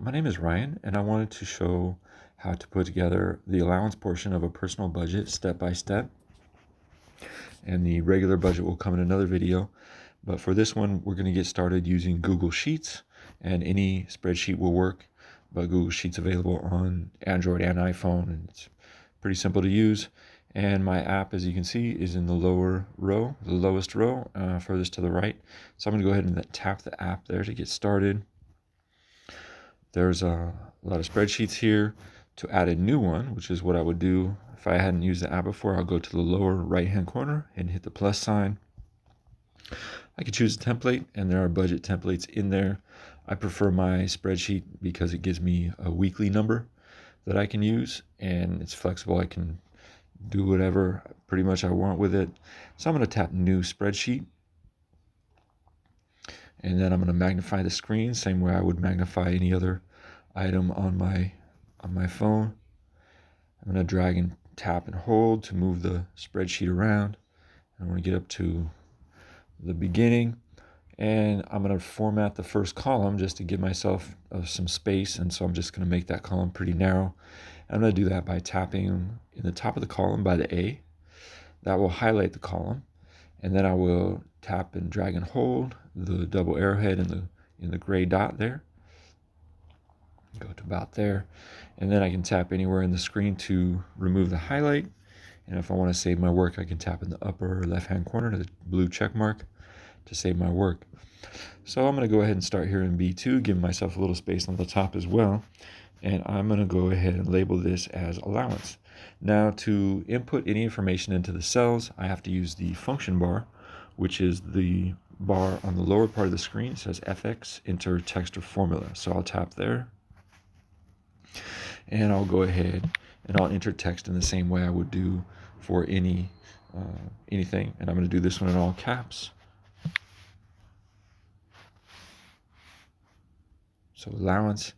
my name is Ryan, and I wanted to show how to put together the allowance portion of a personal budget step by step. And the regular budget will come in another video. But for this one, we're going to get started using Google Sheets, and any spreadsheet will work. But Google Sheets available on Android and iPhone, and it's pretty simple to use. And my app, as you can see, is in the lower row, the lowest row, furthest to the right. So I'm going to go ahead and tap the app there to get started. There's a lot of spreadsheets here. To add a new one, which is what I would do if I hadn't used the app before, I'll go to the lower right hand corner and hit the plus sign. I could choose a template, and there are budget templates in there. I prefer my spreadsheet because it gives me a weekly number that I can use, and it's flexible. I can do whatever pretty much I want with it. So I'm going to tap new spreadsheet, and then I'm going to magnify the screen same way I would magnify any other item on my phone. I'm going to drag and tap and hold to move the spreadsheet around. I want to get up to the beginning, and I'm going to format the first column just to give myself some space, and so I'm just going to make that column pretty narrow. I'm going to do that by tapping in the top of the column by the A. That will highlight the column, and then I will tap and drag and hold the double arrowhead in the gray dot there. Go to about there, and then I can tap anywhere in the screen to remove the highlight. And if I want to save my work, I can tap in the upper left hand corner, the blue check mark, to save my work. So I'm going to go ahead and start here in B2, give myself a little space on the top as well, and I'm going to go ahead and label this as allowance. Now, to input any information into the cells, I have to use the function bar, which is the bar on the lower part of the screen. It says FX, enter text or formula. So I'll tap there, and I'll go ahead and I'll enter text in the same way I would do for anything. And I'm going to do this one in all caps. So allowance,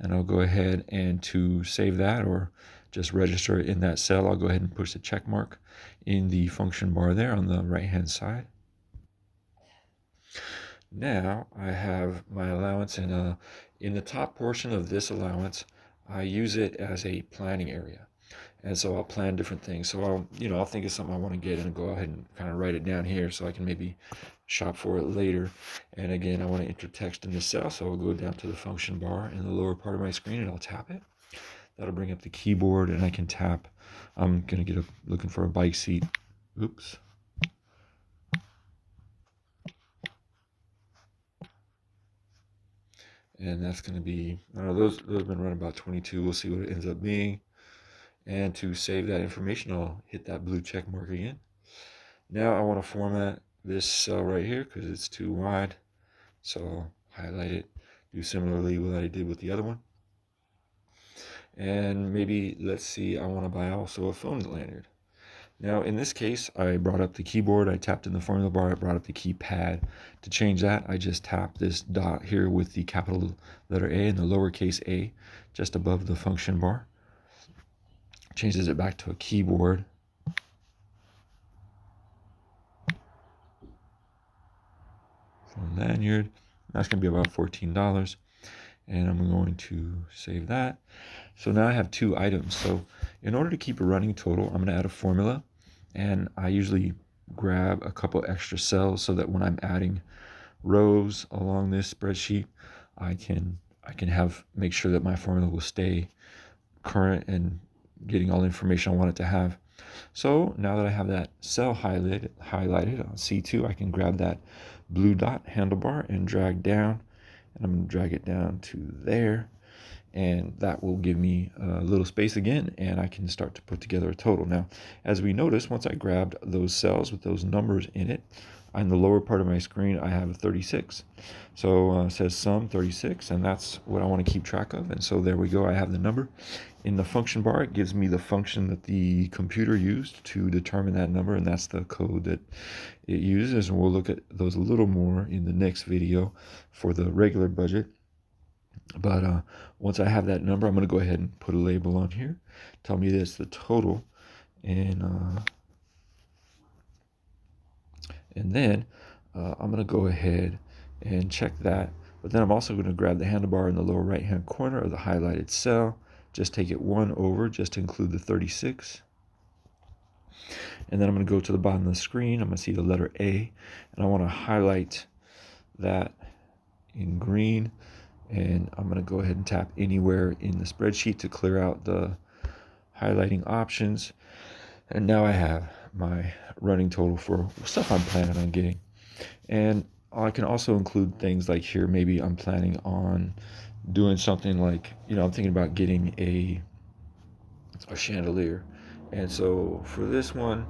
and I'll go ahead and to save that or just register it in that cell, I'll go ahead and push the check mark in the function bar there on the right hand side. Now I have my allowance, and in the top portion of this allowance, I use it as a planning area. And so I'll plan different things. So I'll think of something I want to get and go ahead and kind of write it down here so I can maybe shop for it later. And again, I want to enter text in this cell, so I'll go down to the function bar in the lower part of my screen and I'll tap it. That'll bring up the keyboard, and I can tap. I'm going to looking for a bike seat. Oops. And that's going to be, I don't know, those have been running about 22. We'll see what it ends up being. And to save that information, I'll hit that blue check mark again. Now I want to format this cell right here because it's too wide. So I'll highlight it, do similarly what I did with the other one. And maybe, let's see, I want to buy also a phone lanyard. Now, in this case, I brought up the keyboard, I tapped in the formula bar, I brought up the keypad. To change that, I just tap this dot here with the capital letter A and the lowercase a just above the function bar. Changes it back to a keyboard. Phone lanyard, that's going to be about $14. And I'm going to save that. So now I have two items. So in order to keep a running total, I'm going to add a formula, and I usually grab a couple extra cells so that when I'm adding rows along this spreadsheet, I can make sure that my formula will stay current and getting all the information I want it to have. So now that I have that cell highlighted on C2, I can grab that blue dot handlebar and drag down, and I'm going to drag it down to there, and that will give me a little space again, and I can start to put together a total. Now, as we notice, once I grabbed those cells with those numbers in it, on the lower part of my screen, I have 36. So it says sum 36, and that's what I want to keep track of. And so there we go, I have the number. In the function bar, it gives me the function that the computer used to determine that number, and that's the code that it uses. And we'll look at those a little more in the next video for the regular budget. But once I have that number, I'm going to go ahead and put a label on here. Tell me that's the total, and then I'm going to go ahead and check that But then I'm also going to grab the handlebar in the lower right hand corner of the highlighted cell, just take it one over just to include the 36. And then I'm going to go to the bottom of the screen. I'm going to see the letter A, and I want to highlight that in green. And I'm going to go ahead and tap anywhere in the spreadsheet to clear out the highlighting options. And now I have my running total for stuff I'm planning on getting. And I can also include things like here, maybe I'm planning on doing something like, I'm thinking about getting a chandelier. And so for this one,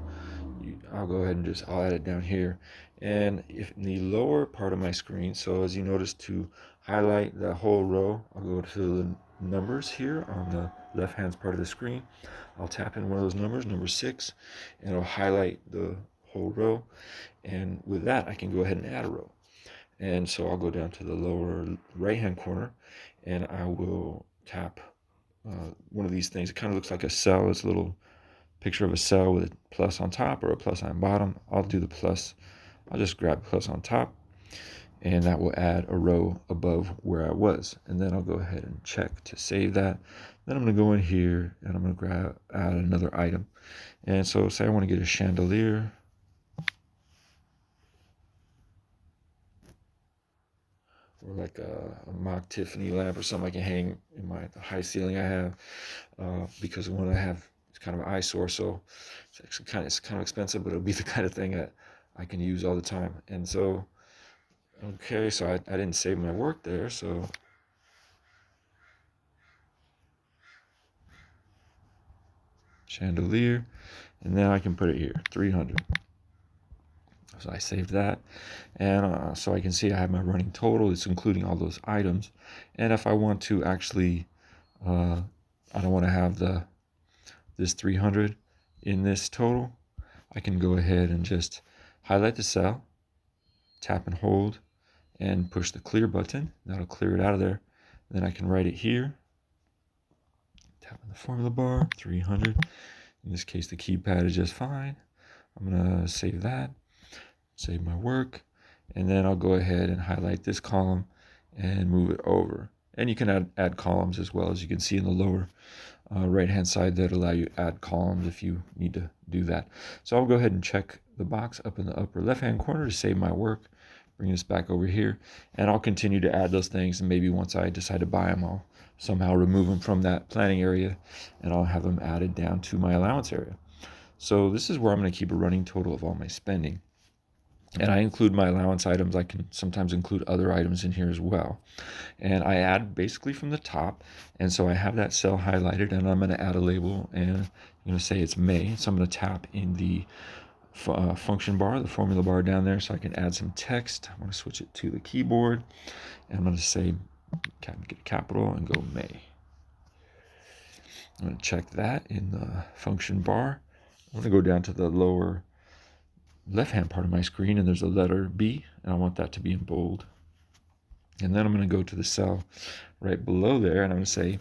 I'll go ahead and I'll add it down here. And if in the lower part of my screen, so as you notice, to highlight the whole row, I'll go to the numbers here on the left hand part of the screen. I'll tap in one of those numbers, number 6, and it'll highlight the whole row. And with that, I can go ahead and add a row. And so I'll go down to the lower right hand corner, and I will tap one of these things. It kind of looks like a cell. It's a little picture of a cell with a plus on top or a plus on bottom. I'll do the plus. I'll just grab plus on top, and that will add a row above where I was. And then I'll go ahead and check to save that. Then I'm going to go in here and I'm going to add another item. And so say I want to get a chandelier. Or like a mock Tiffany lamp or something I can hang in the high ceiling I have, because the one I have is kind of an eyesore, so it's actually kind of expensive, but it'll be the kind of thing that I can use all the time. And so, okay, so I didn't save my work there, so chandelier, and then I can put it here, 300. So I saved that, and so I can see I have my running total. It's including all those items. And if I want to actually, I don't want to have this 300 in this total, I can go ahead and just highlight the cell, tap and hold, and push the clear button. That'll clear it out of there. Then I can write it here. Tap on the formula bar, 300. In this case, the keypad is just fine. I'm gonna save that. Save my work, and then I'll go ahead and highlight this column and move it over. And you can add columns as well, as you can see in the lower right hand side that allow you to add columns if you need to do that. So I'll go ahead and check the box up in the upper left hand corner to save my work. Bring this back over here, and I'll continue to add those things, and maybe once I decide to buy them, I'll somehow remove them from that planning area and I'll have them added down to my allowance area. So this is where I'm going to keep a running total of all my spending. And I include my allowance items. I can sometimes include other items in here as well. And I add basically from the top. And so I have that cell highlighted, and I'm going to add a label, and I'm going to say it's May. So I'm going to tap in the function bar, the formula bar down there, so I can add some text. I'm going to switch it to the keyboard, and I'm going to say, get a capital and go May. I'm going to check that in the function bar. I'm going to go down to the lower left hand part of my screen, and there's a letter B, and I want that to be in bold. And then I'm going to go to the cell right below there, and I'm going to say,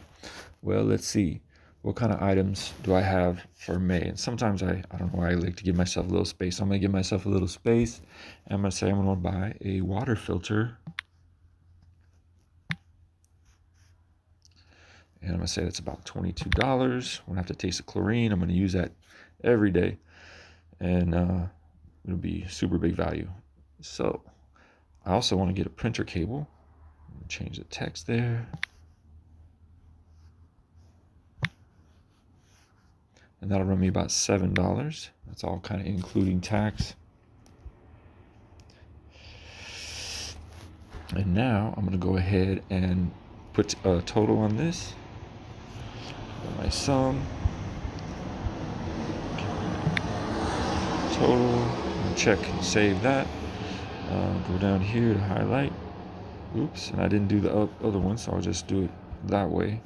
well, let's see, what kind of items do I have for May? And sometimes I don't know why I like to give myself a little space. So I'm going to give myself a little space, and I'm going to say I'm going to buy a water filter. And I'm going to say that's about $22. I'm going to have to taste the chlorine. I'm going to use that every day, and it'll be super big value. So I also want to get a printer cable. Change the text there. And that'll run me about $7. That's all kind of including tax. And now I'm going to go ahead and put a total on this. My sum. Total. Check and save that. Go down here to highlight. Oops, and I didn't do the other one, so I'll just do it that way.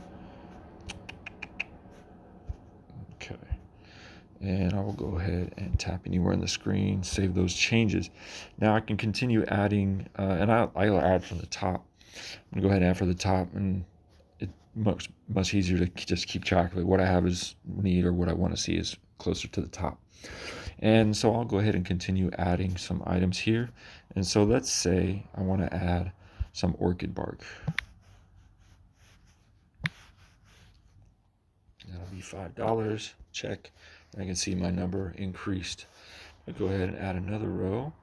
Okay. And I will go ahead and tap anywhere on the screen, save those changes. Now I can continue adding, and I'll add from the top. I'm going to go ahead and add for the top, and it's much easier to just keep track of it. What I have is need, or what I want to see is closer to the top. And so I'll go ahead and continue adding some items here. And so let's say I want to add some orchid bark. That'll be $5. Check. I can see my number increased. I'll go ahead and add another row,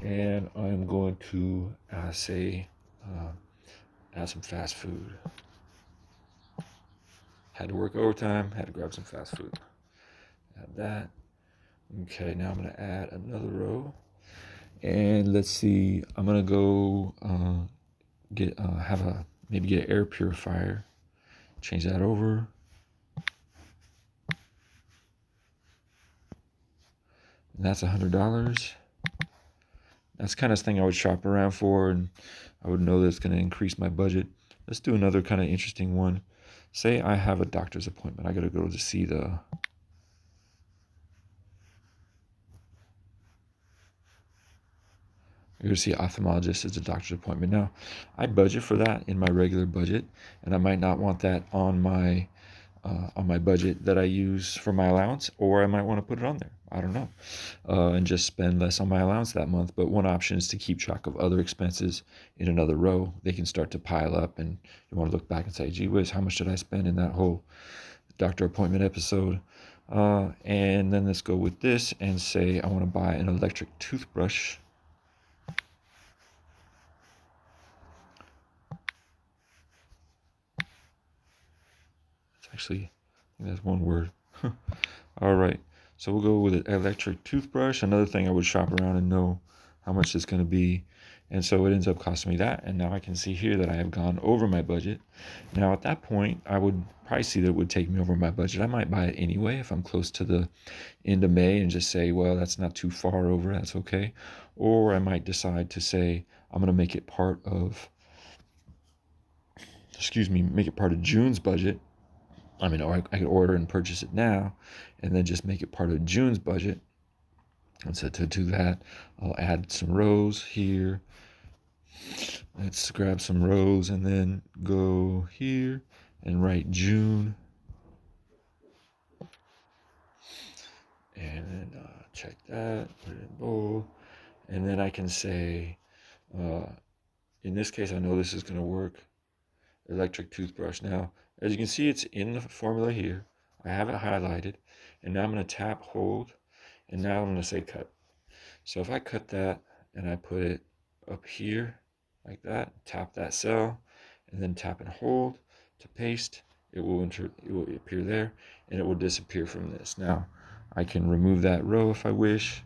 and I'm going to say add some fast food. Had to work overtime, had to grab some fast food. Add that. Okay, now I'm going to add another row, and let's see. I'm going to go maybe get an air purifier. Change that over. And that's $100. That's the kind of thing I would shop around for, and I would know that it's going to increase my budget. Let's do another kind of interesting one. Say I have a doctor's appointment. I got to go to see the ophthalmologist. It's a doctor's appointment. Now, I budget for that in my regular budget, and I might not want that on my budget that I use for my allowance, or I might want to put it on there. I don't know, and just spend less on my allowance that month. But one option is to keep track of other expenses in another row. They can start to pile up, and you want to look back and say, gee whiz, how much did I spend in that whole doctor appointment episode? And then let's go with this and say I want to buy an electric toothbrush. It's actually, I think that's one word. All right, so we'll go with an electric toothbrush. Another thing I would shop around and know how much it's going to be. And so it ends up costing me that. And now I can see here that I have gone over my budget. Now at that point, I would probably see that it would take me over my budget. I might buy it anyway if I'm close to the end of May and just say, well, that's not too far over. That's okay. Or I might decide to say, I'm going to make it part of, make it part of June's budget. I mean, or I could order and purchase it now and then just make it part of June's budget. And so to do that, I'll add some rows here. Let's grab some rows and then go here and write June. And then check that, put it in bold. And then I can say, in this case, I know this is going to work. Electric toothbrush. Now, as you can see, it's in the formula here. I have it highlighted. And now I'm going to tap, hold, and now I'm going to say cut. So if I cut that and I put it up here like that, tap that cell, and then tap and hold to paste, it will appear there, and it will disappear from this. Now, I can remove that row if I wish,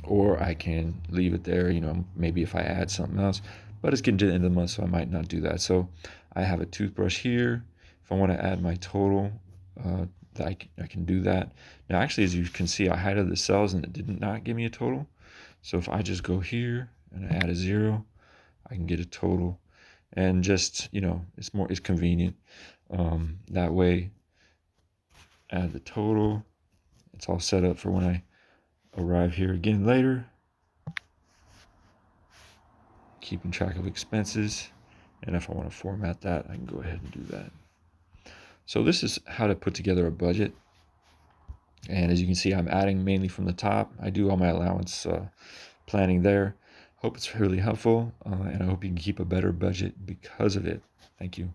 or I can leave it there, maybe if I add something else, but it's getting to the end of the month, so I might not do that. So I have a toothbrush here. If I want to add my total, I can do that. Now, actually, as you can see, I highlighted the cells and it did not give me a total. So if I just go here and I add a 0, I can get a total. And just, it's convenient. That way, add the total. It's all set up for when I arrive here again later. Keeping track of expenses. And if I want to format that, I can go ahead and do that. So this is how to put together a budget. And as you can see, I'm adding mainly from the top. I do all my allowance planning there. Hope it's really helpful, and I hope you can keep a better budget because of it. Thank you.